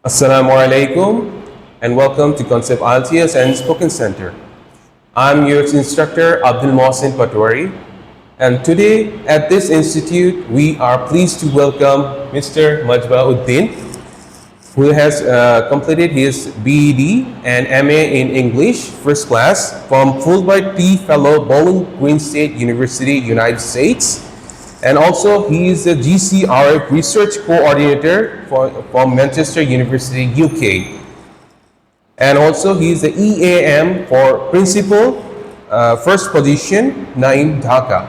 Assalamu alaikum and welcome to Concept IELTS and Spoken Center. I'm your instructor Abdul Mohsin Patwari, and today at this institute we are pleased to welcome Mr. Majbauddin, who has completed his BEd and MA in English first class from Fulbright P Fellow Bowling Green State University, United States. And also, he is the GCRF Research Coordinator from Manchester University, UK. And also, he is the EAM for Principal, First Position, 9 Dhaka.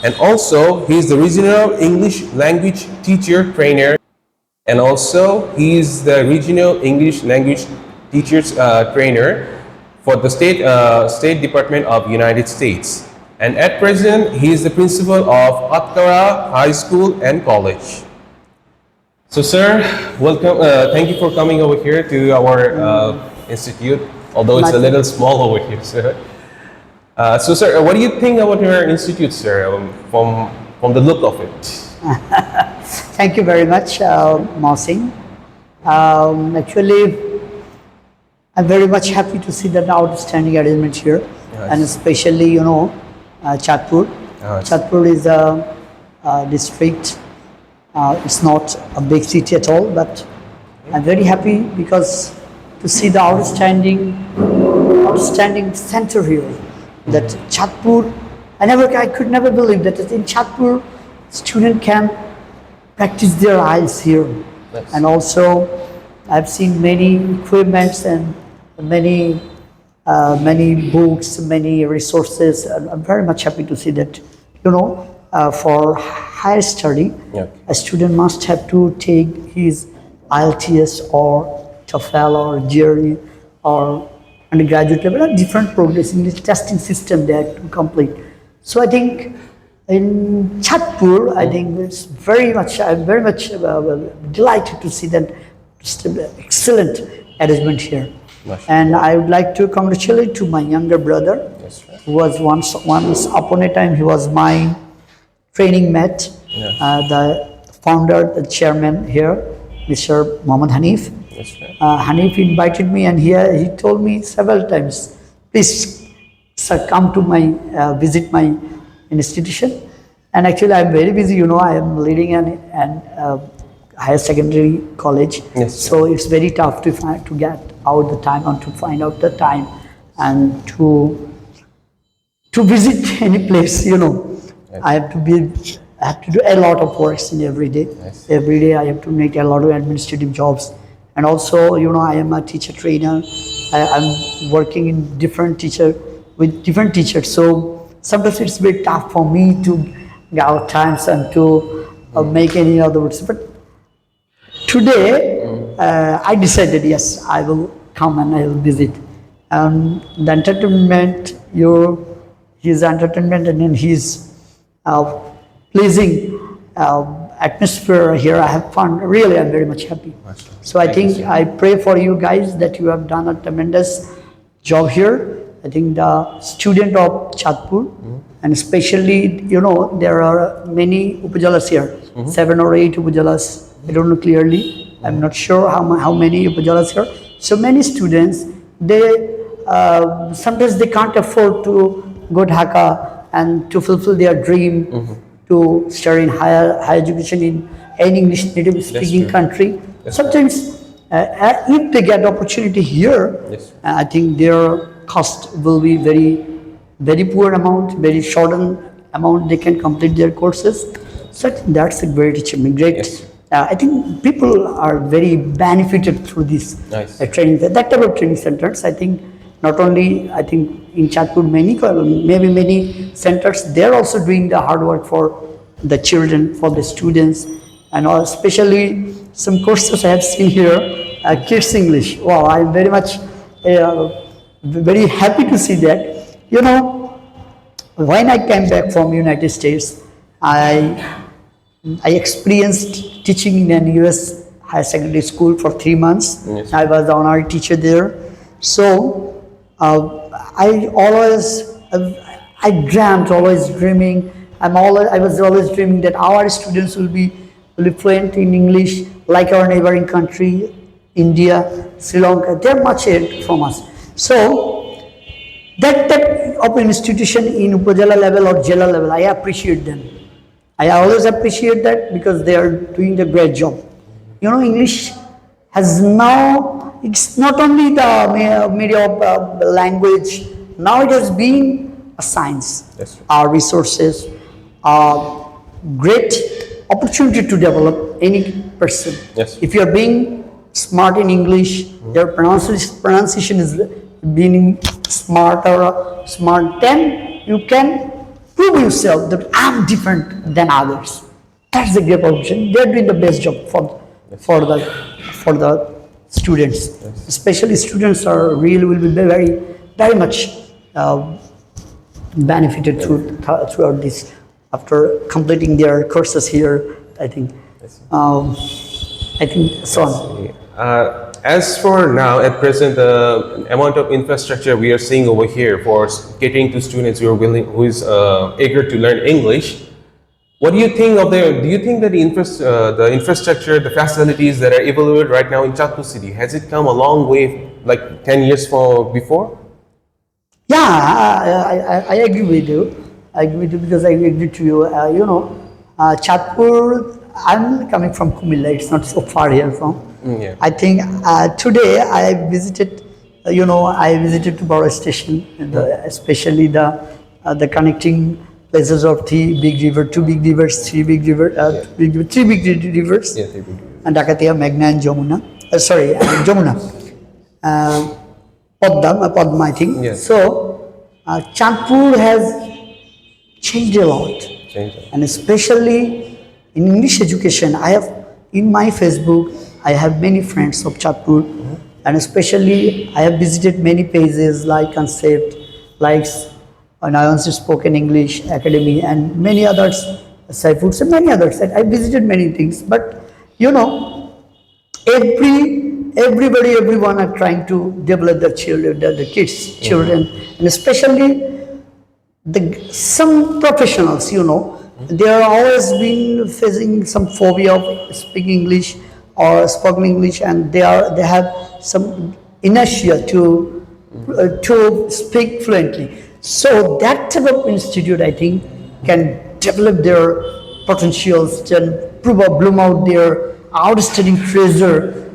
And also, he is the Regional English Language Teacher Trainer. And also, he is the Regional English Language Teachers Trainer for the State Department of United States. And at present, he is the principal of Atkara High School and College. So, sir, welcome. Thank you for coming over here to our institute, although it's a little small over here, sir. So, sir, what do you think about your institute, sir, from the look of it? Thank you very much, Mohsin. Actually, I'm very much happy to see that outstanding arrangement here, Yes. and especially, Chatpur. Yes. Chatpur is a district. It's not a big city at all, but I'm very happy because to see the outstanding center here. That Chatpur, I could never believe that in Chatpur, student can practice their IELTS here. Yes. And also, I've seen many equipments and many books, many resources. And I'm very much happy to see that. For higher study, Yeah. a student must have to take his IELTS or TOEFL or GRE or undergraduate level, a different progress in this testing system they have to complete. So I think in Chatpur, I think I'm very much delighted to see that excellent arrangement here. Mashallah. And I would like to congratulate to my younger brother, Yes, sir. who was once upon a time, he was my training mate, Yes. the founder, the chairman here, Mr. Mohammad Hanif. Yes, sir. Hanif invited me, and he told me several times, please, sir, come to visit my institution. And actually, I'm very busy. I am leading an higher secondary college, Yes, so it's very tough to get out the time and to find out the time and to visit any place. I have to do a lot of works in every day. Yes. Every day I have to make a lot of administrative jobs. And also, I am a teacher trainer. I'm working with different teachers. So sometimes it's very tough for me to get out times and to make any other works. But today, I decided, yes, I will come and I will visit. The entertainment, his entertainment and then his pleasing atmosphere here, I have fun. Really, I'm very much happy. So I think I pray for you guys that you have done a tremendous job here. I think the student of Chatpur, and especially, there are many upajalas here, 7 or 8 upajalas. I don't know clearly. I'm not sure how many upajalas here. So many students, they sometimes they can't afford to go to Dhaka and to fulfill their dream to study in higher education in any English native speaking true. country. That's Sometimes, if they get opportunity here, Yes. I think their cost will be very, very poor amount, very shortened amount. They can complete their courses. So I think that's a great achievement. Great. Yes. I think people are very benefited through this Nice. training. That type of training centers, I think, not only I think in Chatpur, maybe many centers, they're also doing the hard work for the children, for the students, and especially some courses I have seen here, Kids English. Wow, I'm very much very happy to see that. When I came back from United States, I experienced teaching in an US higher secondary school for 3 months. Yes. I was the honorary teacher there. So I dreamt, always dreaming. I was always dreaming that our students will be fluent in English like our neighboring country, India, Sri Lanka, they're much ahead from us. So that type of institution in Upajala level or Jela level, I appreciate them. I always appreciate that because they are doing a great job. You know, English has now, it's not only the media of language, now it has been a science. Yes, sir. Our resources, great opportunity to develop any person. Yes. If you are being smart in English, your pronunciation is being smart or smart, then you can prove yourself that I'm different than others. That's the great option. They're doing the best job for the students. Yes. Especially students are really will be very much benefited throughout this after completing their courses here. I think. I think so on. As for now, at present, the amount of infrastructure we are seeing over here for catering to students who is eager to learn English, what do you think of do you think that the infrastructure, the facilities that are evaluated right now in Chatpur city, has it come a long way, like 10 years before? Yeah, I agree with you. I agree with you because I agree to you. Chatpur, I'm coming from Kumilla, it's not so far here from. Yeah. I think today I visited, I visited to Bora station, especially the connecting places of two big rivers, three big rivers, Yeah, three big rivers. and Dakatia, Meghna and Jamuna. Jamuna. Padma, I think. Yes. So, Chandpur has changed a lot. And especially in English education, I have in my Facebook, I have many friends of Chatpur, and especially I have visited many pages like Concept, like Nayans Spoken English Academy, and many others, Saifoods and many others. I visited many things, but everyone are trying to develop the children, the kids, children, and especially some professionals, they are always been facing some phobia of speaking English or spoken English, and they have some inertia to speak fluently. So that type of institute, I think, can develop their potentials, can bloom out their outstanding treasure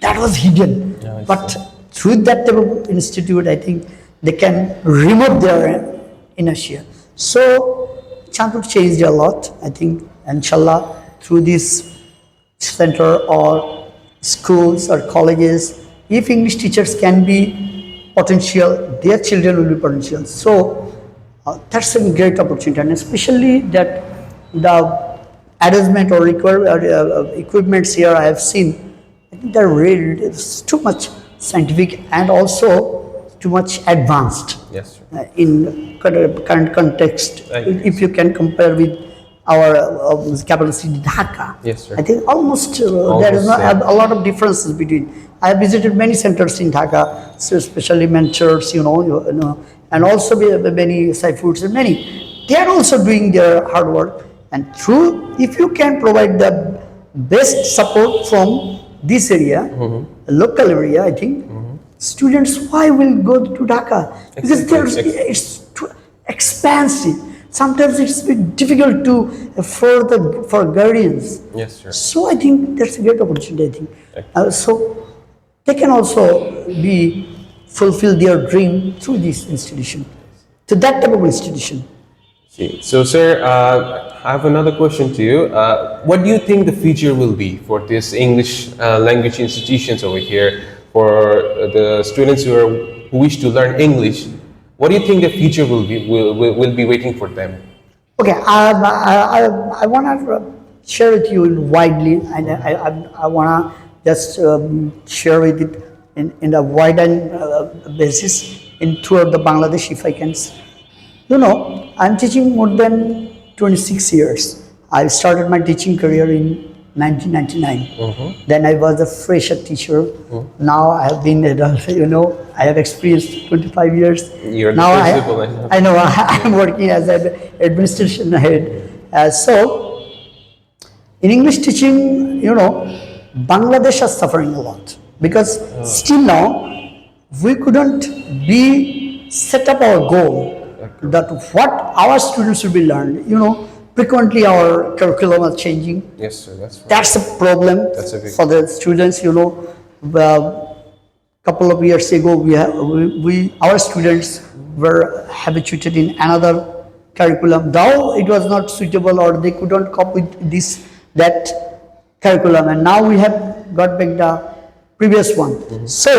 that was hidden. Yeah, but through that type of institute, I think they can remove their inertia. So Chandpur changed a lot, I think, inshallah, through this center or schools or colleges. If English teachers can be potential, their children will be potential. So that's a great opportunity, and especially that the adjustment or equipments here I have seen, I think they're really it's too much scientific and also too much advanced. Yes, sir. In current context, if you can compare with our capital city Dhaka. Yes, sir. I think almost there is a lot of differences between. I have visited many centers in Dhaka, so especially mentors, and also many Saifoods and many. They are also doing their hard work, and if you can provide the best support from this area, local area, I think students why will go to Dhaka? Because it's too expensive. Sometimes it's a bit difficult to for guardians. Yes, sir. So I think that's a great opportunity. I think so they can also fulfill their dream through this institution, to that type of institution. See. So, sir, I have another question to you. What do you think the future will be for this English language institutions over here, for the students who wish to learn English? What do you think the future will be waiting for them? Okay, I want to share with you widely, and I want to just share with it in a wider basis throughout the Bangladesh, if I can. I'm teaching more than 26 years. I started my teaching career in 1999. Then I was a fresher teacher. Now I have been adult, I have experienced 25 years. You're the now principal. I know I'm working as an administration head. So in English teaching, Bangladesh is suffering a lot. because still now we couldn't be set up our goal that what our students will be learned. Frequently our curriculum are changing. Yes, sir. That's right. That's a problem That's a big for the students. Couple of years ago, our students were habituated in another curriculum. Though it was not suitable or they couldn't cope with that curriculum, and now we have got back the previous one. So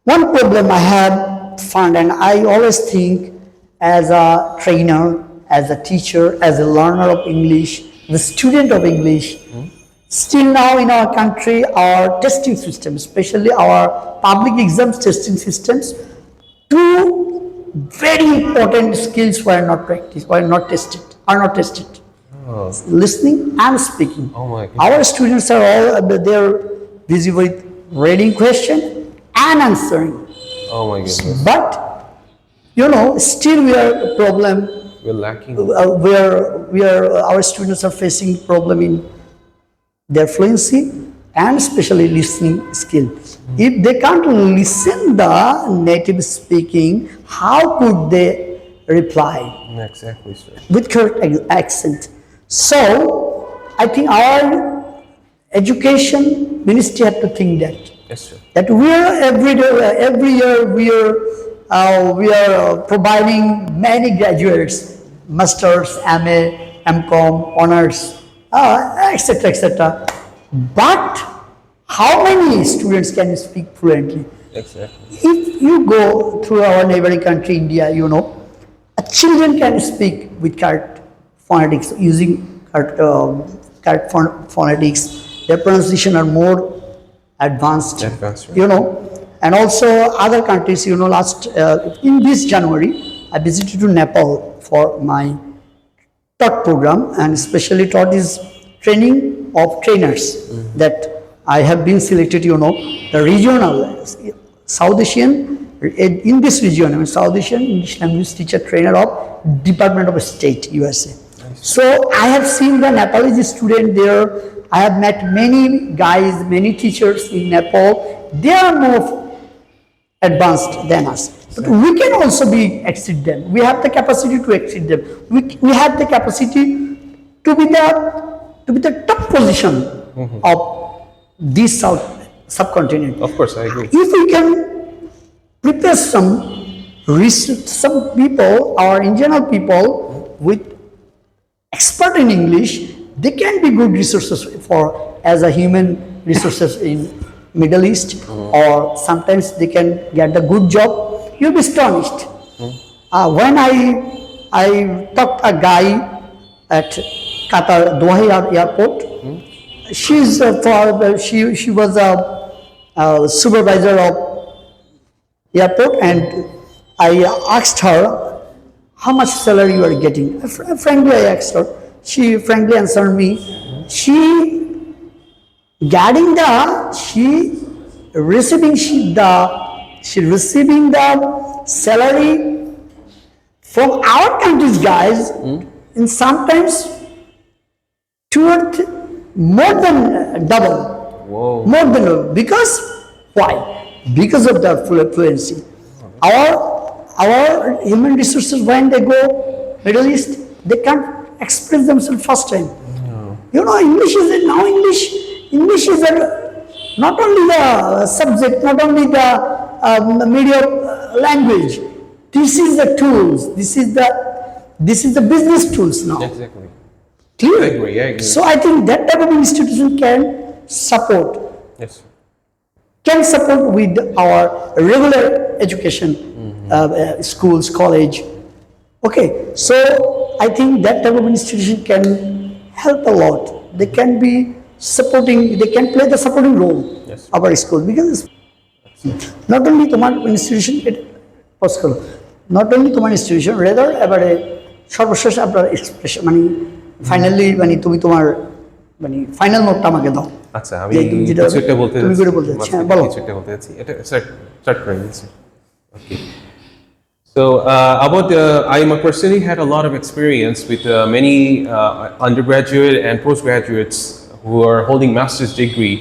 one problem I have found, and I always think as a trainer, as a teacher, as a learner of English, the student of English, still now in our country, our testing system, especially our public exams testing systems, two very important skills were not practiced, are not tested. Listening and speaking. Oh my goodness. Our students are all they're busy with reading question and answering. Oh my goodness. But still we are a problem We're lacking. where our students are facing problem in their fluency and especially listening skill. If they can't listen the native speaking, how could they reply Exactly, sir. with correct accent? So I think our education ministry have to think Yes, sir. that we are every year we are providing many graduates, masters, MA, MCom, honors, etc., etc. But how many students can speak fluently? Exactly. If you go through our neighboring country, India, a children can speak with correct phonetics, using correct phonetics. Their pronunciation are more advanced. And also other countries. In this January, I visited to Nepal for my TOT program, and especially TOT is training of trainers. That I have been selected, the regional South Asian, in this region, South Asian English language teacher trainer of Department of State, USA. So I have seen the Nepalese student there. I have met many guys, many teachers in Nepal. They are more advanced than us. But we can also exceed them. We have the capacity to exceed them. We have the capacity to be the top position of this subcontinent. Of course, I agree. If we can prepare some people, our regional people with expert in English, they can be good resources as a human resources in Middle East, or sometimes they can get a good job. You'll be astonished. When I talked a guy at Qatar Doha Airport, she was a supervisor of airport, and I asked her how much salary you are getting. Frankly, I asked her. She frankly answered me. She receiving the salary from our country's guys, in sometimes more than double. Whoa. More than double. Because why? Because of the fluency. Our human resources, when they go Middle East, they can't express themselves first time. English is not only the subject, not only the medium language. This is the tools. This is the business tools now. Exactly. Clear? I agree. So I think that type of institution can support. Yes. Can support with our regular education, schools, college. Okay, so I think that type of institution can help a lot. They can be supporting, they can play the supporting role of our school, because not only তোমার institution possible, not only তোমার institution, rather এবারে সর্বশেষ আপনার expression finally তুমি তোমার final নোটটা আমাকে দাও। আচ্ছা, আমি কিছু একটা বলতে যাচ্ছি। বলো। কিছু একটা বলতে যাচ্ছি। এটা স্টার্ট করে দিচ্ছি। Okay. So I personally had a lot of experience with many undergraduate and postgraduates who are holding master's degree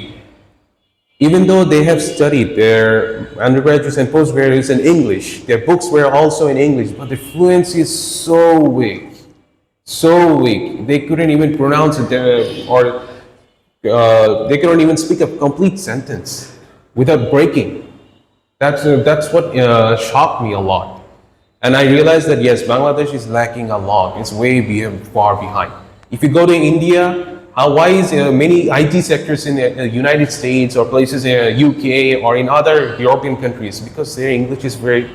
even though they have studied their undergraduates and postgraduates in English, their books were also in English, but the fluency is so weak. So weak. They couldn't even pronounce it, or they couldn't even speak a complete sentence without breaking. That's what shocked me a lot. And I realized that yes, Bangladesh is lacking a lot. It's far behind. If you go to India, why is many IT sectors in the United States or places in UK or in other European countries? Because their English is very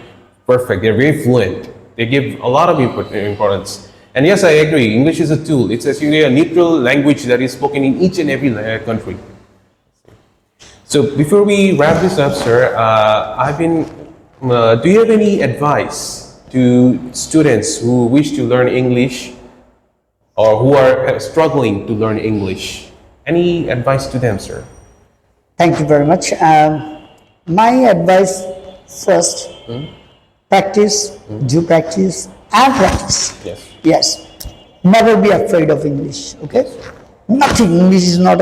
perfect. They're very fluent. They give a lot of importance. And yes, I agree. English is a tool. It's actually a neutral language that is spoken in each and every country. So before we wrap this up, sir, do you have any advice to students who wish to learn English or who are struggling to learn English? Any advice to them, sir? Thank you very much. My advice first, practice, do practice, and practice. Yes. Yes. Never be afraid of English, okay? Nothing. English is not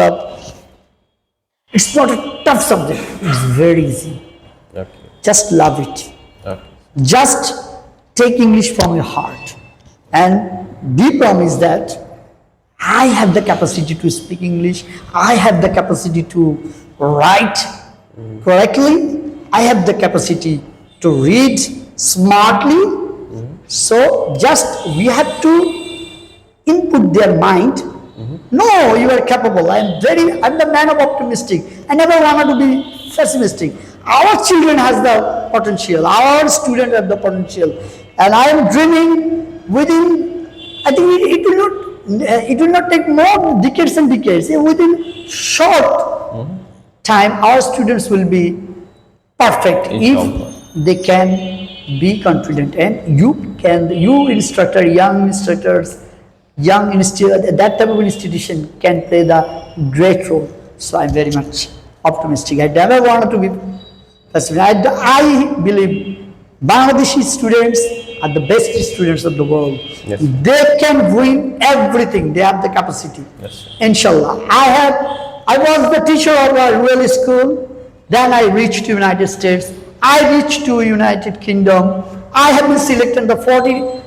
it's not a tough subject. It's very easy. Okay. Just love it. Okay. Just take English from your heart and be promised that I have the capacity to speak English. I have the capacity to write correctly. I have the capacity to read smartly. So just we have to input their mind. No, you are capable. I'm the man of optimistic. I never wanted to be pessimistic. Our children has the potential. Our students have the potential. And I am dreaming within, I think it will not take more decades and decades. Within short time, our students will be perfect if they can be confident. And you instructor, young instructors, that type of institution can play the great role. So I'm very much optimistic. I never wanted to be pessimistic. I believe Bangladeshi students are the best students of the world. Yes. They can win everything. They have the capacity. Yes. Inshallah. I was the teacher of a rural school. Then I reached to United States. I reached to United Kingdom. I have been selected the 40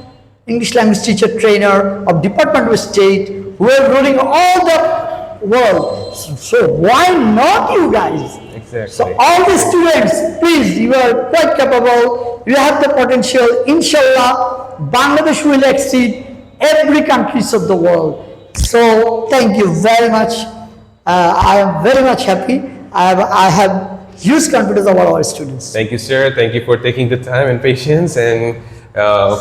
English language teacher trainer of Department of State who are ruling all the world. So why not you guys? Exactly. So all the students, please, you are quite capable. You have the potential. Inshallah, Bangladesh will exceed every countries of the world. So thank you very much. I am very much happy. I have huge confidence about our students. Thank you, sir. Thank you for taking the time and patience and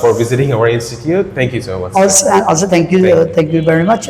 for visiting our institute. Thank you so much. Also thank you very much.